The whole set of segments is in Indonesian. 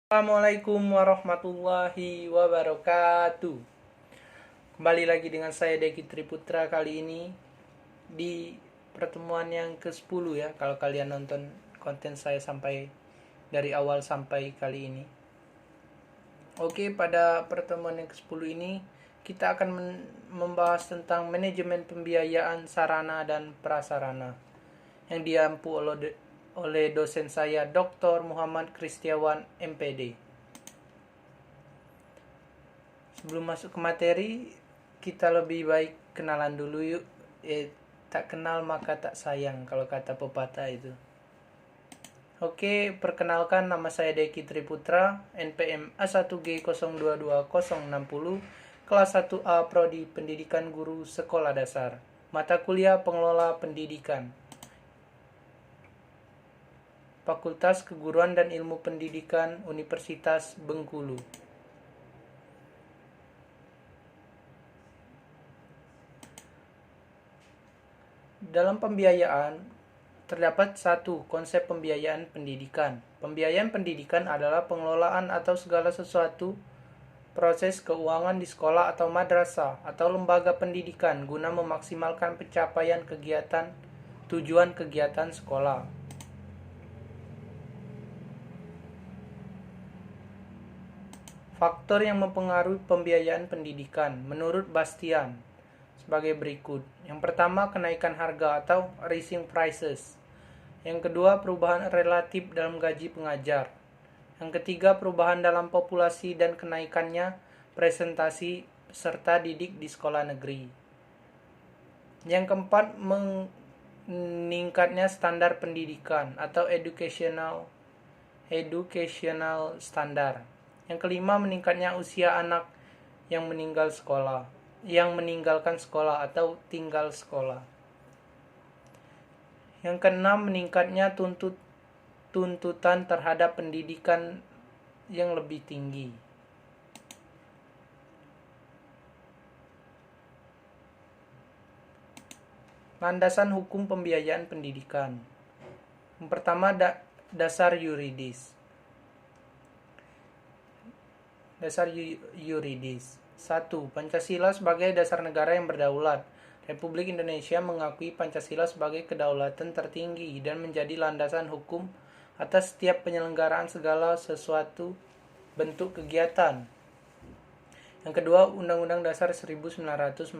Assalamualaikum warahmatullahi wabarakatuh. Kembali lagi dengan saya Deki Triputra kali ini di pertemuan yang ke-10 ya, kalau kalian nonton konten saya sampai dari awal sampai kali ini. Oke, pada pertemuan yang ke-10 ini kita akan membahas tentang manajemen pembiayaan sarana dan prasarana yang diampu oleh dosen saya Dr. Muhammad Kristiawan MPD. Sebelum masuk ke materi, kita lebih baik kenalan dulu yuk. Tak kenal maka tak sayang, kalau kata pepatah itu. Oke, perkenalkan, nama saya Deki Triputra, NPM A1G022060, kelas 1A Prodi Pendidikan Guru Sekolah Dasar, mata kuliah Pengelola Pendidikan, Fakultas Keguruan dan Ilmu Pendidikan Universitas Bengkulu. Dalam pembiayaan, terdapat satu konsep pembiayaan pendidikan. Pembiayaan pendidikan adalah pengelolaan atau segala sesuatu proses keuangan di sekolah atau madrasah atau lembaga pendidikan guna memaksimalkan pencapaian tujuan kegiatan sekolah. Faktor yang mempengaruhi pembiayaan pendidikan menurut Bastian sebagai berikut. Yang pertama, kenaikan harga atau rising prices. Yang kedua, perubahan relatif dalam gaji pengajar. Yang ketiga, perubahan dalam populasi dan kenaikannya presentasi peserta didik di sekolah negeri. Yang keempat, meningkatnya standar pendidikan atau educational standar. Yang kelima, meningkatnya usia anak yang meninggalkan sekolah atau tinggal sekolah. Yang keenam, meningkatnya tuntutan terhadap pendidikan yang lebih tinggi. Landasan hukum pembiayaan pendidikan. Yang pertama, dasar yuridis. Dasar yuridis. 1. Pancasila sebagai dasar negara yang berdaulat. Republik Indonesia mengakui Pancasila sebagai kedaulatan tertinggi dan menjadi landasan hukum atas setiap penyelenggaraan segala sesuatu bentuk kegiatan. Yang kedua, Undang-Undang Dasar 1945.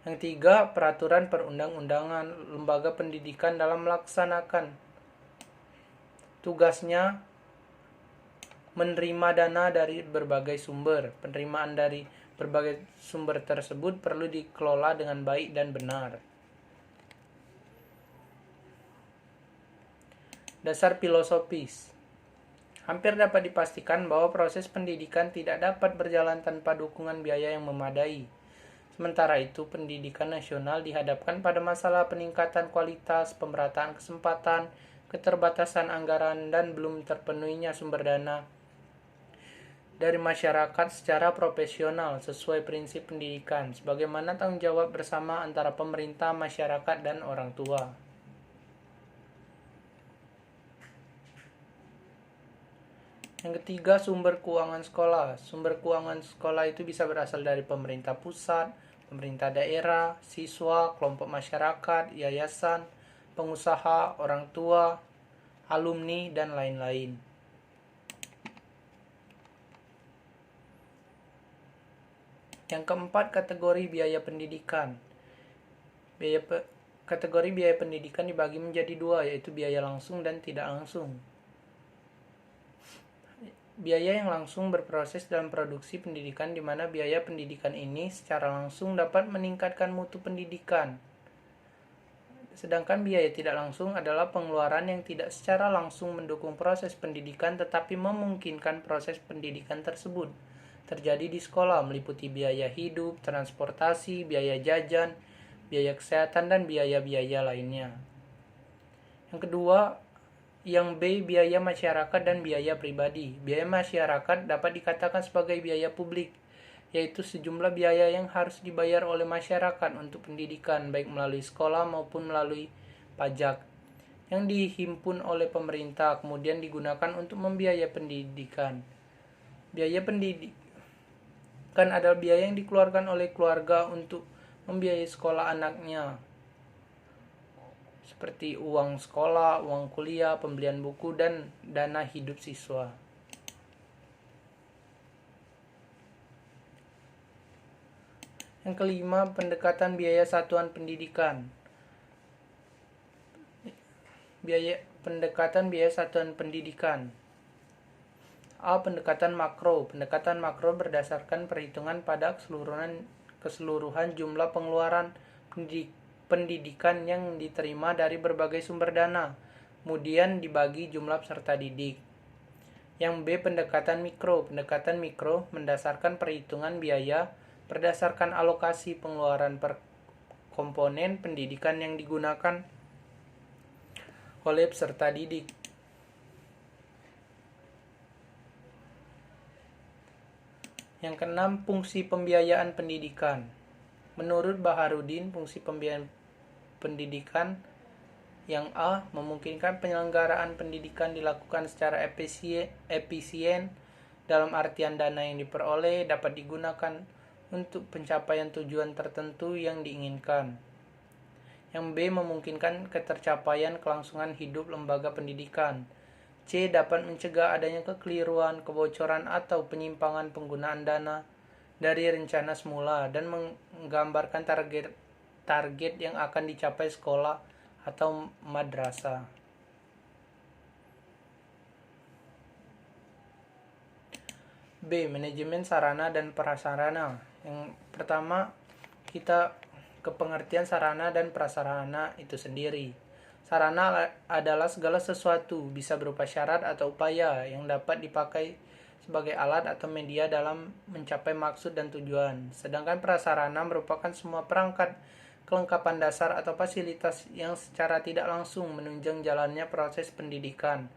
Yang tiga, peraturan perundang-undangan lembaga pendidikan dalam melaksanakan tugasnya menerima dana dari berbagai sumber. Penerimaan dari berbagai sumber tersebut perlu dikelola dengan baik dan benar. Dasar filosofis. Hampir dapat dipastikan bahwa proses pendidikan tidak dapat berjalan tanpa dukungan biaya yang memadai. Sementara itu, pendidikan nasional dihadapkan pada masalah peningkatan kualitas, pemerataan kesempatan, keterbatasan anggaran, dan belum terpenuhinya sumber dana dari masyarakat secara profesional sesuai prinsip pendidikan, sebagaimana tanggung jawab bersama antara pemerintah, masyarakat, dan orang tua. Yang ketiga, sumber keuangan sekolah. Sumber keuangan sekolah itu bisa berasal dari pemerintah pusat, pemerintah daerah, siswa, kelompok masyarakat, yayasan, pengusaha, orang tua, alumni, dan lain-lain. Yang keempat, kategori biaya pendidikan. Kategori biaya pendidikan dibagi menjadi dua, yaitu biaya langsung dan tidak langsung. Biaya yang langsung berproses dalam produksi pendidikan, di mana biaya pendidikan ini secara langsung dapat meningkatkan mutu pendidikan. Sedangkan biaya tidak langsung adalah pengeluaran yang tidak secara langsung mendukung proses pendidikan tetapi memungkinkan proses pendidikan tersebut terjadi di sekolah, meliputi biaya hidup, transportasi, biaya jajan, biaya kesehatan, dan biaya-biaya lainnya. Yang kedua, yang B, biaya masyarakat dan biaya pribadi. Biaya masyarakat dapat dikatakan sebagai biaya publik, yaitu sejumlah biaya yang harus dibayar oleh masyarakat untuk pendidikan, baik melalui sekolah maupun melalui pajak. yang dihimpun oleh pemerintah kemudian digunakan untuk membiayai pendidikan. Biaya pendidikan adalah biaya yang dikeluarkan oleh keluarga untuk membiayai sekolah anaknya, seperti uang sekolah, uang kuliah, pembelian buku, dan dana hidup siswa. Yang kelima, pendekatan biaya satuan pendidikan. Pendekatan biaya satuan pendidikan. A. Pendekatan makro. Pendekatan makro berdasarkan perhitungan pada keseluruhan jumlah pengeluaran pendidikan yang diterima dari berbagai sumber dana, kemudian dibagi jumlah peserta didik. Yang B. Pendekatan mikro. Pendekatan mikro mendasarkan perhitungan biaya berdasarkan alokasi pengeluaran per komponen pendidikan yang digunakan oleh peserta didik. Yang keenam, fungsi pembiayaan pendidikan. Menurut Baharudin, fungsi pembiayaan pendidikan yang A. Memungkinkan penyelenggaraan pendidikan dilakukan secara efisien dalam artian dana yang diperoleh dapat digunakan untuk pencapaian tujuan tertentu yang diinginkan. Yang B. Memungkinkan ketercapaian kelangsungan hidup lembaga pendidikan. C. Dapat mencegah adanya kekeliruan, kebocoran, atau penyimpangan penggunaan dana dari rencana semula dan menggambarkan target yang akan dicapai sekolah atau madrasah. B. Manajemen sarana dan prasarana. Yang pertama, kita ke pengertian sarana dan prasarana itu sendiri. Sarana adalah segala sesuatu, bisa berupa syarat atau upaya yang dapat dipakai sebagai alat atau media dalam mencapai maksud dan tujuan. Sedangkan prasarana merupakan semua perangkat, kelengkapan dasar atau fasilitas yang secara tidak langsung menunjang jalannya proses pendidikan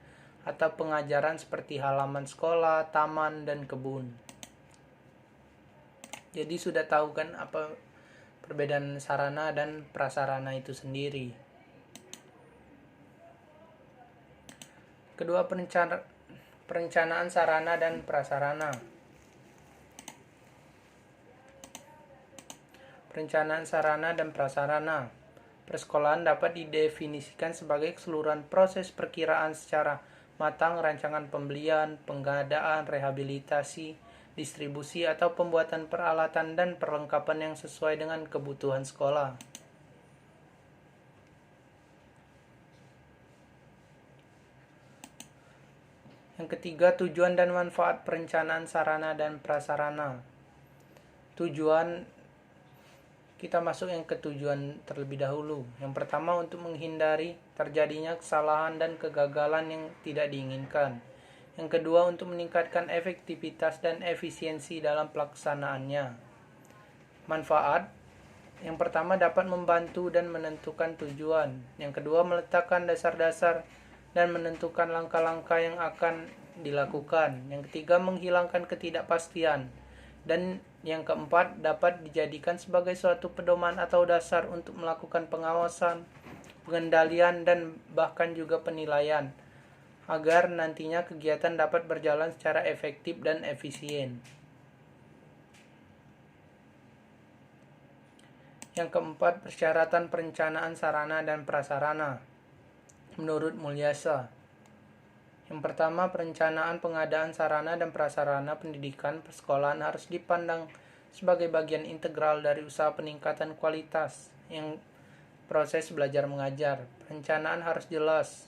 atau pengajaran seperti halaman sekolah, taman, dan kebun. Jadi sudah tahu kan apa perbedaan sarana dan prasarana itu sendiri. Kedua, perencanaan sarana dan prasarana. Perencanaan sarana dan prasarana. Persekolahan dapat didefinisikan sebagai keseluruhan proses perkiraan secara matang rancangan pembelian, pengadaan, rehabilitasi, distribusi, atau pembuatan peralatan dan perlengkapan yang sesuai dengan kebutuhan sekolah. Yang ketiga, tujuan dan manfaat perencanaan sarana dan prasarana. Tujuan, kita masuk yang ke tujuan terlebih dahulu. Yang pertama, untuk menghindari terjadinya kesalahan dan kegagalan yang tidak diinginkan. Yang kedua, untuk meningkatkan efektivitas dan efisiensi dalam pelaksanaannya. Manfaat, yang pertama dapat membantu dan menentukan tujuan. Yang kedua, meletakkan dasar-dasar dan menentukan langkah-langkah yang akan dilakukan. Yang ketiga, menghilangkan ketidakpastian. Dan yang keempat, dapat dijadikan sebagai suatu pedoman atau dasar untuk melakukan pengawasan, pengendalian, dan bahkan juga penilaian, agar nantinya kegiatan dapat berjalan secara efektif dan efisien. Yang keempat, persyaratan perencanaan sarana dan prasarana. Menurut Mulyasa, yang pertama, perencanaan pengadaan sarana dan prasarana pendidikan persekolahan harus dipandang sebagai bagian integral dari usaha peningkatan kualitas yang proses belajar mengajar. Perencanaan harus jelas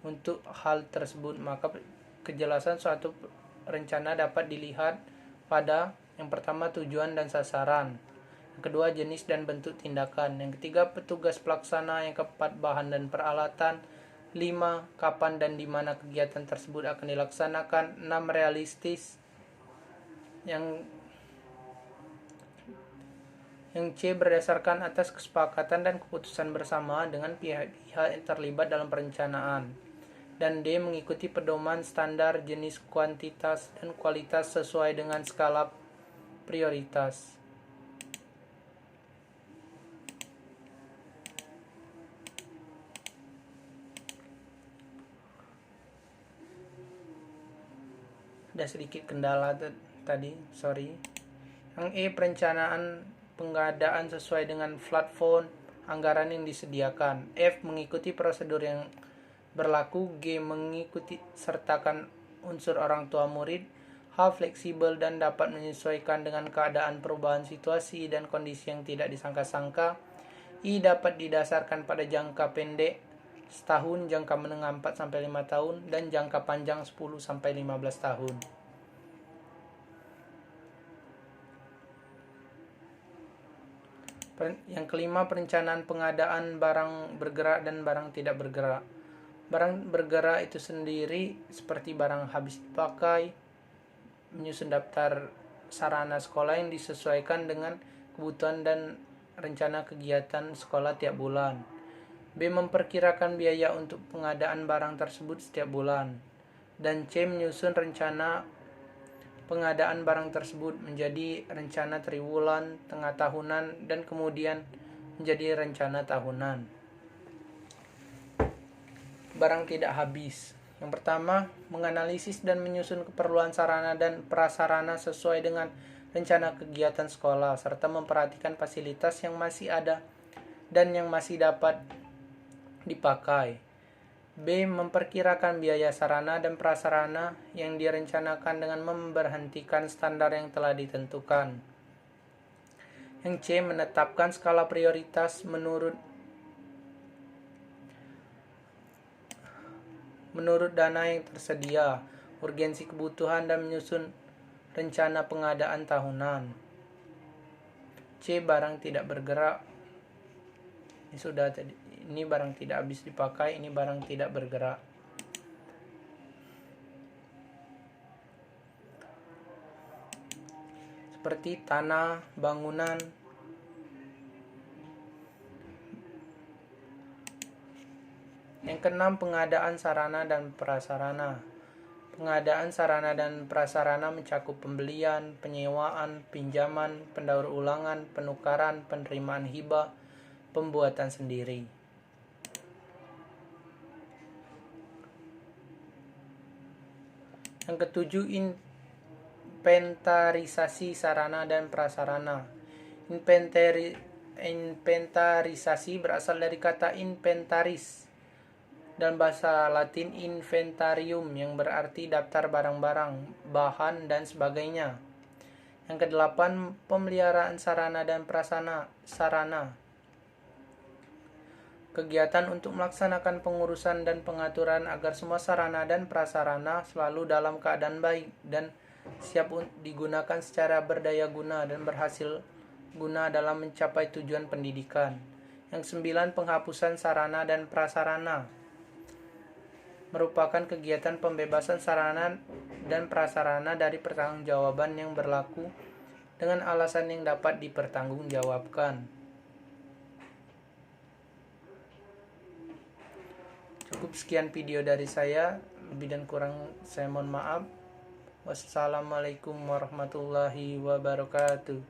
untuk hal tersebut, maka kejelasan suatu rencana dapat dilihat pada yang pertama, tujuan dan sasaran. Yang kedua, jenis dan bentuk tindakan. Yang ketiga, petugas pelaksana. Yang keempat, bahan dan peralatan. 5. Kapan dan di mana kegiatan tersebut akan dilaksanakan. 6. Realistis. Yang C, berdasarkan atas kesepakatan dan keputusan bersama dengan pihak-pihak yang terlibat dalam perencanaan. Dan D, mengikuti pedoman standar jenis, kuantitas, dan kualitas sesuai dengan skala prioritas. Ada sedikit kendala tadi, sorry. Yang E, perencanaan pengadaan sesuai dengan platform anggaran yang disediakan. F, mengikuti prosedur yang berlaku. G, mengikuti sertakan unsur orang tua murid. H, fleksibel dan dapat menyesuaikan dengan keadaan perubahan situasi dan kondisi yang tidak disangka-sangka. I, dapat didasarkan pada jangka pendek setahun, jangka menengah 4-5 tahun, dan jangka panjang 10-15 tahun. Yang kelima, perencanaan pengadaan barang bergerak dan barang tidak bergerak. Barang bergerak itu sendiri seperti barang habis dipakai, menyusun daftar sarana sekolah yang disesuaikan dengan kebutuhan dan rencana kegiatan sekolah tiap bulan. B, memperkirakan biaya untuk pengadaan barang tersebut setiap bulan. Dan C, menyusun rencana pengadaan barang tersebut menjadi rencana triwulan, tengah tahunan, dan kemudian menjadi rencana tahunan. Barang tidak habis. Yang pertama, menganalisis dan menyusun keperluan sarana dan prasarana sesuai dengan rencana kegiatan sekolah, serta memperhatikan fasilitas yang masih ada dan yang masih dapat dipakai. B, memperkirakan biaya sarana dan prasarana yang direncanakan dengan memberhentikan standar yang telah ditentukan. Yang C, menetapkan skala prioritas menurut dana yang tersedia, urgensi kebutuhan, dan menyusun rencana pengadaan tahunan. C, barang tidak bergerak. Ini sudah tadi. Ini barang tidak habis dipakai, ini barang tidak bergerak. Seperti tanah, bangunan. Yang keenam, pengadaan sarana dan prasarana. Pengadaan sarana dan prasarana mencakup pembelian, penyewaan, pinjaman, pendaur ulangan, penukaran, penerimaan hibah, pembuatan sendiri. Yang ketujuh, inventarisasi sarana dan prasarana. Inventarisasi berasal dari kata inventaris dan bahasa Latin inventarium yang berarti daftar barang-barang, bahan, dan sebagainya. Yang kedelapan, pemeliharaan sarana dan prasarana. Kegiatan untuk melaksanakan pengurusan dan pengaturan agar semua sarana dan prasarana selalu dalam keadaan baik dan siap digunakan secara berdaya guna dan berhasil guna dalam mencapai tujuan pendidikan. Yang sembilan, penghapusan sarana dan prasarana merupakan kegiatan pembebasan sarana dan prasarana dari pertanggungjawaban yang berlaku dengan alasan yang dapat dipertanggungjawabkan. Cukup sekian video dari saya, lebih dan kurang saya mohon maaf. Wassalamualaikum warahmatullahi wabarakatuh.